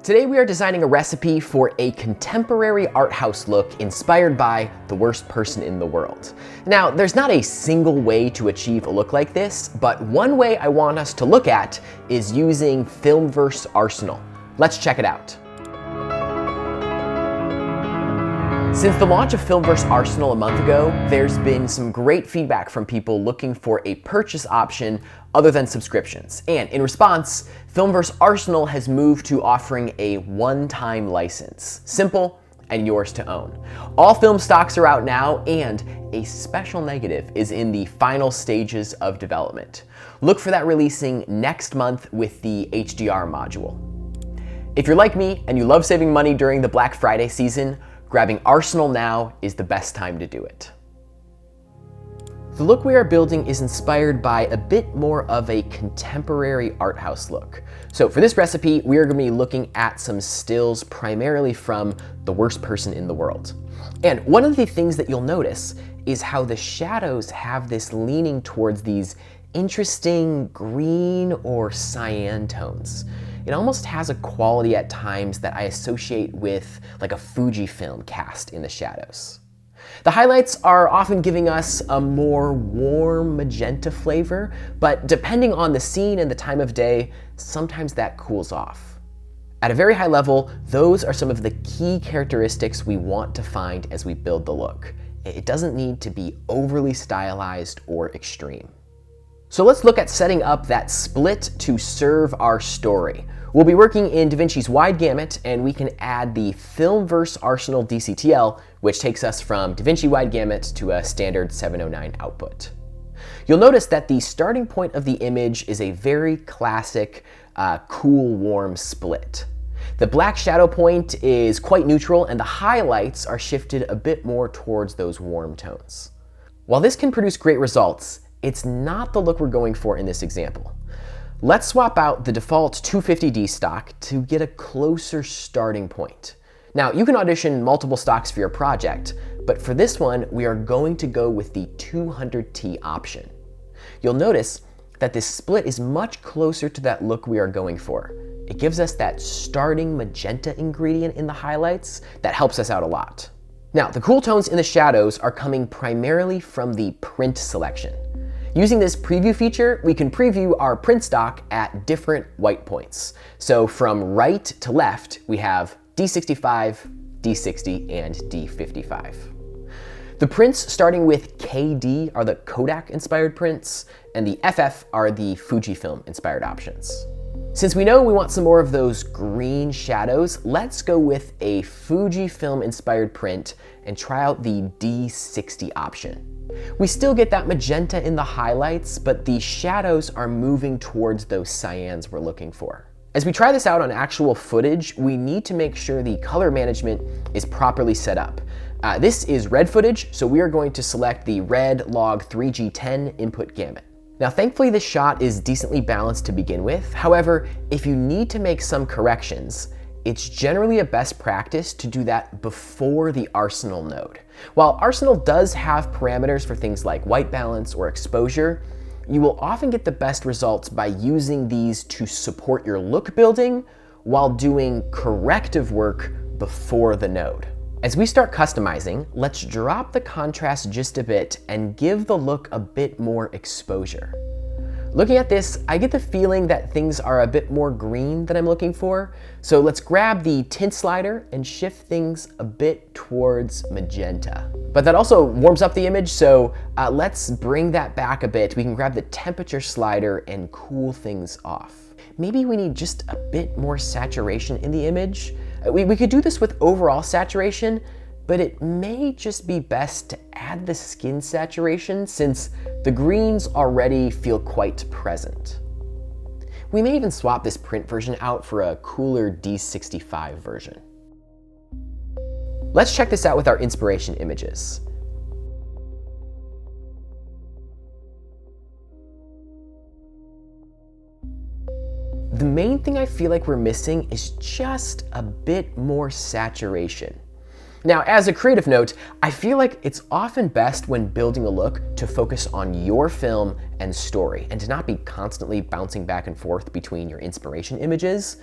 Today we are designing a recipe for a contemporary art house look inspired by the worst person in the world. Now, there's not a single way to achieve a look like this, but one way I want us to look at is using Filmverse Arsenal. Let's check it out. Since the launch of Filmverse Arsenal a month ago, there's been some great feedback from people looking for a purchase option other than subscriptions. And in response, Filmverse Arsenal has moved to offering a one-time license. Simple and yours to own. All film stocks are out now, and a special negative is in the final stages of development. Look for that releasing next month with the HDR module. If you're like me and you love saving money during the Black Friday season, grabbing Arsenal now is the best time to do it. The look we are building is inspired by a bit more of a contemporary art house look. So for this recipe, we are going to be looking at some stills primarily from The Worst Person in the World. And one of the things that you'll notice is how the shadows have this leaning towards these interesting green or cyan tones. It almost has a quality at times that I associate with like a Fujifilm cast in the shadows. The highlights are often giving us a more warm magenta flavor, but depending on the scene and the time of day, sometimes that cools off. At a very high level, those are some of the key characteristics we want to find as we build the look. It doesn't need to be overly stylized or extreme. So let's look at setting up that split to serve our story. We'll be working in DaVinci's wide gamut, and we can add the Filmverse Arsenal DCTL, which takes us from DaVinci wide gamut to a standard 709 output. You'll notice that the starting point of the image is a very classic, cool, warm split. The black shadow point is quite neutral, and the highlights are shifted a bit more towards those warm tones. While this can produce great results, it's not the look we're going for in this example. Let's swap out the default 250D stock to get a closer starting point. Now, you can audition multiple stocks for your project, but for this one, we are going to go with the 200T option. You'll notice that this split is much closer to that look we are going for. It gives us that starting magenta ingredient in the highlights that helps us out a lot. Now, the cool tones in the shadows are coming primarily from the print selection. Using this preview feature, we can preview our print stock at different white points. So from right to left, we have D65, D60, and D55. The prints starting with KD are the Kodak-inspired prints, and the FF are the Fujifilm-inspired options. Since we know we want some more of those green shadows, let's go with a Fujifilm-inspired print and try out the D60 option. We still get that magenta in the highlights, but the shadows are moving towards those cyans we're looking for. As we try this out on actual footage, we need to make sure the color management is properly set up. This is red footage, so we are going to select the red log 3G10 input gamut. Now, thankfully this shot is decently balanced to begin with. However, if you need to make some corrections, it's generally a best practice to do that before the Arsenal node. While Arsenal does have parameters for things like white balance or exposure, you will often get the best results by using these to support your look building while doing corrective work before the node. As we start customizing, let's drop the contrast just a bit and give the look a bit more exposure. Looking at this, I get the feeling that things are a bit more green than I'm looking for. So let's grab the tint slider and shift things a bit towards magenta. But that also warms up the image, so let's bring that back a bit. We can grab the temperature slider and cool things off. Maybe we need just a bit more saturation in the image. We could do this with overall saturation, but it may just be best to add the skin saturation since the greens already feel quite present. We may even swap this print version out for a cooler D65 version. Let's check this out with our inspiration images. The main thing I feel like we're missing is just a bit more saturation. Now, as a creative note, I feel like it's often best when building a look to focus on your film and story and to not be constantly bouncing back and forth between your inspiration images.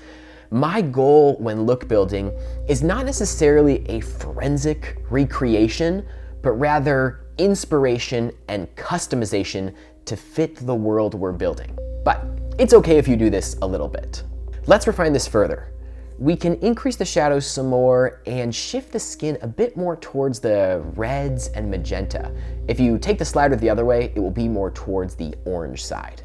My goal when look building is not necessarily a forensic recreation, but rather inspiration and customization to fit the world we're building. But it's okay if you do this a little bit. Let's refine this further. We can increase the shadows some more and shift the skin a bit more towards the reds and magenta. If you take the slider the other way, it will be more towards the orange side.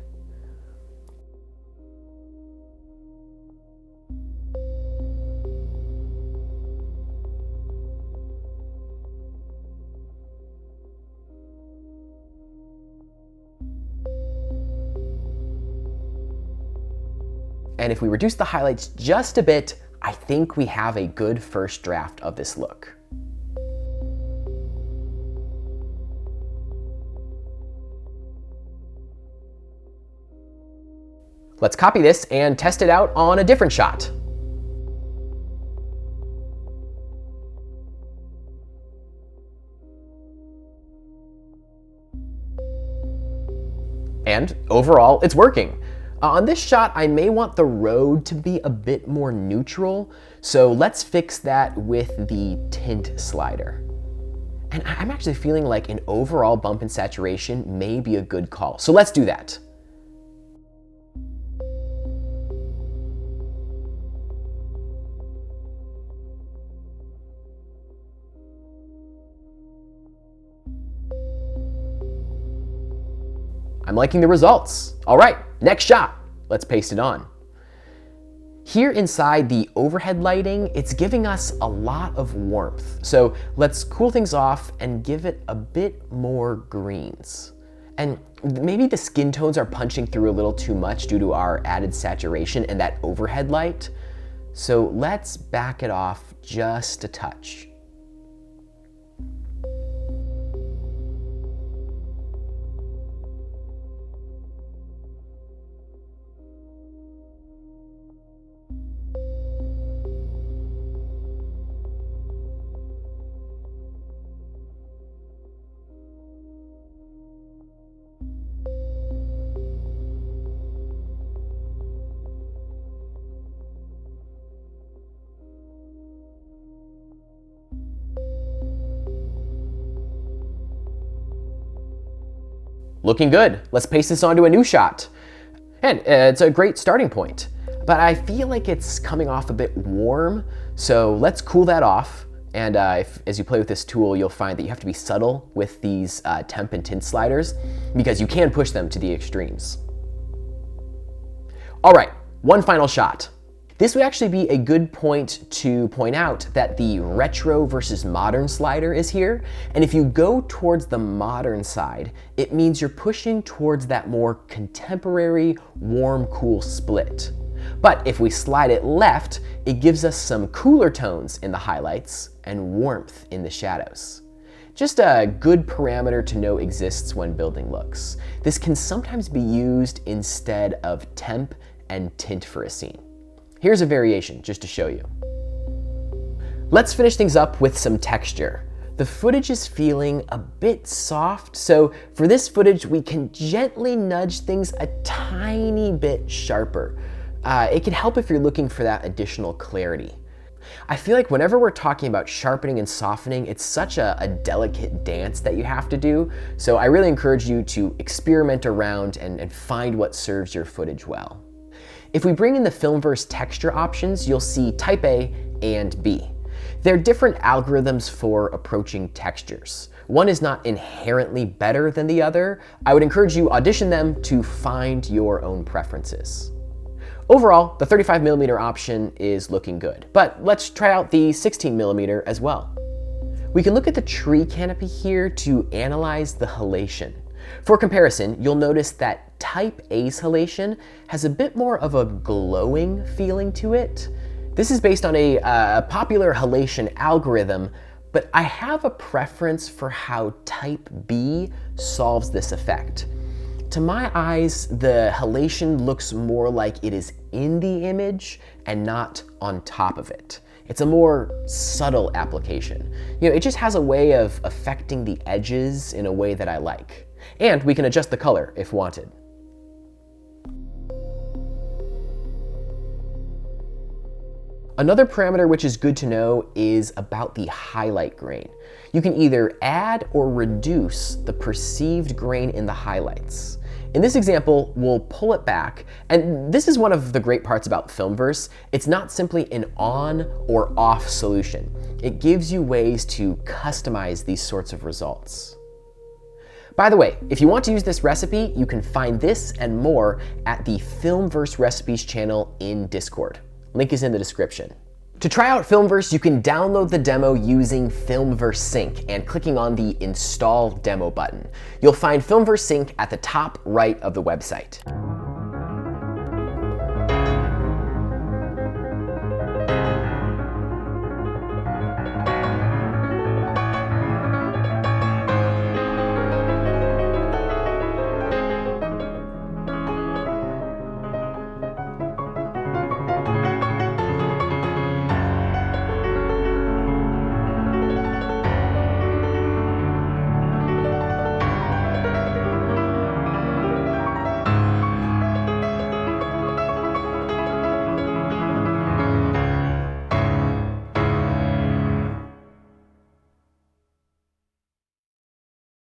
And if we reduce the highlights just a bit, I think we have a good first draft of this look. Let's copy this and test it out on a different shot. And overall, it's working. On this shot, I may want the road to be a bit more neutral, so let's fix that with the tint slider. And I'm actually feeling like an overall bump in saturation may be a good call, so let's do that. I'm liking the results. All right, next shot. Let's paste it on. Here inside the overhead lighting, it's giving us a lot of warmth. So let's cool things off and give it a bit more greens. And maybe the skin tones are punching through a little too much due to our added saturation and that overhead light. So let's back it off just a touch. Looking good. Let's paste this onto a new shot. And it's a great starting point, but I feel like it's coming off a bit warm, so let's cool that off. And as you play with this tool, you'll find that you have to be subtle with these temp and tint sliders because you can push them to the extremes. All right, one final shot. This would actually be a good point to point out that the retro versus modern slider is here. And if you go towards the modern side, it means you're pushing towards that more contemporary warm-cool split. But if we slide it left, it gives us some cooler tones in the highlights and warmth in the shadows. Just a good parameter to know exists when building looks. This can sometimes be used instead of temp and tint for a scene. Here's a variation just to show you. Let's finish things up with some texture. The footage is feeling a bit soft, so for this footage, we can gently nudge things a tiny bit sharper. It can help if you're looking for that additional clarity. I feel like whenever we're talking about sharpening and softening, it's such a delicate dance that you have to do. So I really encourage you to experiment around and find what serves your footage well. If we bring in the Filmverse texture options, you'll see type A and B. They're different algorithms for approaching textures. One is not inherently better than the other. I would encourage you audition them to find your own preferences. Overall, the 35mm option is looking good, but let's try out the 16mm as well. We can look at the tree canopy here to analyze the halation. For comparison, you'll notice that type A's halation has a bit more of a glowing feeling to it. This is based on a popular halation algorithm, but I have a preference for how type B solves this effect. To my eyes, the halation looks more like it is in the image and not on top of it. It's a more subtle application. It just has a way of affecting the edges in a way that I like. And we can adjust the color if wanted. Another parameter which is good to know is about the highlight grain. You can either add or reduce the perceived grain in the highlights. In this example, we'll pull it back, and this is one of the great parts about Filmverse. It's not simply an on or off solution. It gives you ways to customize these sorts of results. By the way, if you want to use this recipe, you can find this and more at the Filmverse Recipes channel in Discord. Link is in the description. To try out Filmverse, you can download the demo using Filmverse Sync and clicking on the Install Demo button. You'll find Filmverse Sync at the top right of the website.